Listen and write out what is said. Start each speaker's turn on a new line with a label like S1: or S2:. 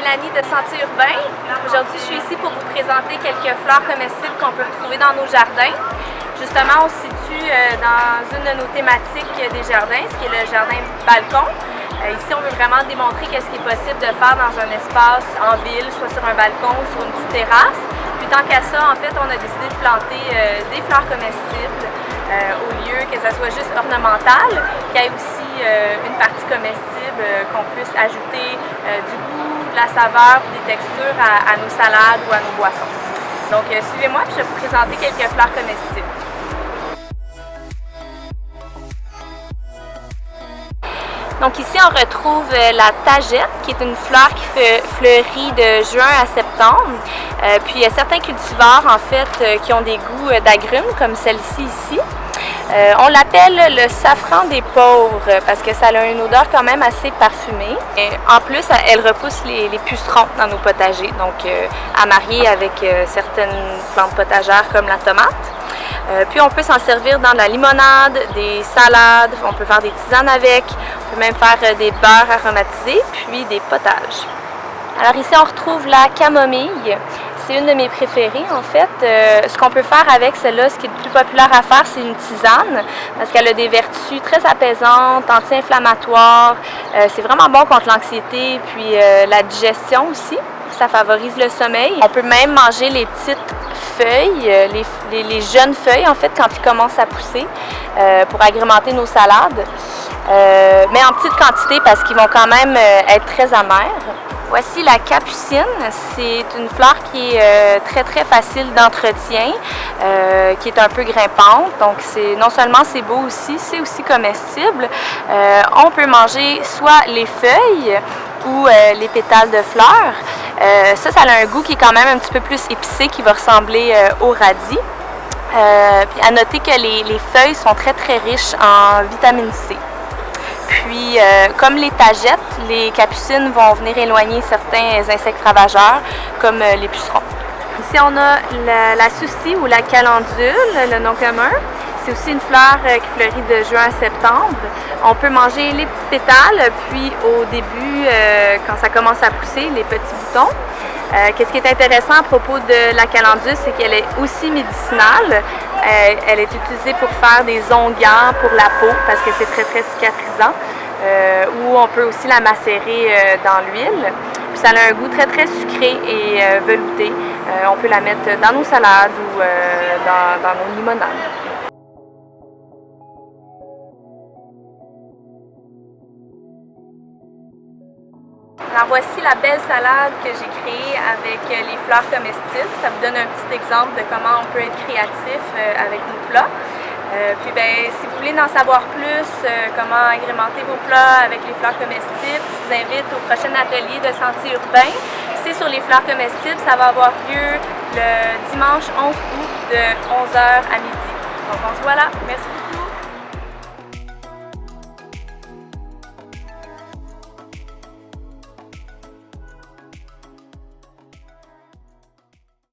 S1: Mélanie de Sentier Urbain. Aujourd'hui, je suis ici pour vous présenter quelques fleurs comestibles qu'on peut retrouver dans nos jardins. Justement, on se situe dans une de nos thématiques des jardins, ce qui est le jardin balcon. Ici, on veut vraiment démontrer qu'est-ce qui est possible de faire dans un espace en ville, soit sur un balcon ou sur une petite terrasse. Puis tant qu'à ça, en fait, on a décidé de planter des fleurs comestibles au lieu que ça soit juste ornemental, qu'il y ait aussi une partie comestible qu'on puisse ajouter du goût, de la saveur, des textures à nos salades ou à nos boissons. Donc suivez-moi, puis je vais vous présenter quelques fleurs comestibles. Donc ici, on retrouve la tagette, qui est une fleur qui fleurit de juin à septembre. Puis il y a certains cultivars, en fait, qui ont des goûts d'agrumes, comme celle-ci ici. On l'appelle le safran des pauvres parce que ça a une odeur quand même assez parfumée. Et en plus, elle repousse les pucerons dans nos potagers, donc à marier avec certaines plantes potagères comme la tomate. Puis on peut s'en servir dans de la limonade, des salades, on peut faire des tisanes avec, on peut même faire des beurres aromatisés, puis des potages. Alors ici on retrouve la camomille, c'est une de mes préférées en fait. Ce qu'on peut faire avec celle-là, ce qui est le plus populaire à faire, c'est une tisane, parce qu'elle a des vertus très apaisantes, anti-inflammatoires, c'est vraiment bon contre l'anxiété, puis la digestion aussi. Ça favorise le sommeil. On peut même manger les petites feuilles, les jeunes feuilles en fait quand ils commencent à pousser pour agrémenter nos salades, mais en petite quantité parce qu'ils vont quand même être très amers. Voici la capucine, c'est une fleur qui est très facile d'entretien, qui est un peu grimpante, donc non seulement c'est beau aussi, c'est aussi comestible. On peut manger soit les feuilles ou les pétales de fleurs. Ça a un goût qui est quand même un petit peu plus épicé, qui va ressembler au radis. Puis à noter que les feuilles sont très riches en vitamine C. Puis, comme les tagettes, les capucines vont venir éloigner certains insectes ravageurs, comme les pucerons. Ici, on a la souci ou la calendule, le nom commun. C'est aussi une fleur qui fleurit de juin à septembre. On peut manger les petits pétales, puis au début, quand ça commence à pousser, les petits boutons. Qu'est-ce qui est intéressant à propos de la calendule, c'est qu'elle est aussi médicinale. Elle est utilisée pour faire des onguents pour la peau, parce que c'est très cicatrisant. Ou on peut aussi la macérer dans l'huile. Puis ça a un goût très sucré et velouté. On peut la mettre dans nos salades ou dans nos limonades. Alors voici la belle salade que j'ai créée avec les fleurs comestibles. Ça vous donne un petit exemple de comment on peut être créatif avec nos plats. Puis si vous voulez en savoir plus, comment agrémenter vos plats avec les fleurs comestibles, je vous invite au prochain atelier de Sentier Urbain. C'est sur les fleurs comestibles, ça va avoir lieu le dimanche 11 août de 11h à midi. Donc on se voit là. Merci beaucoup.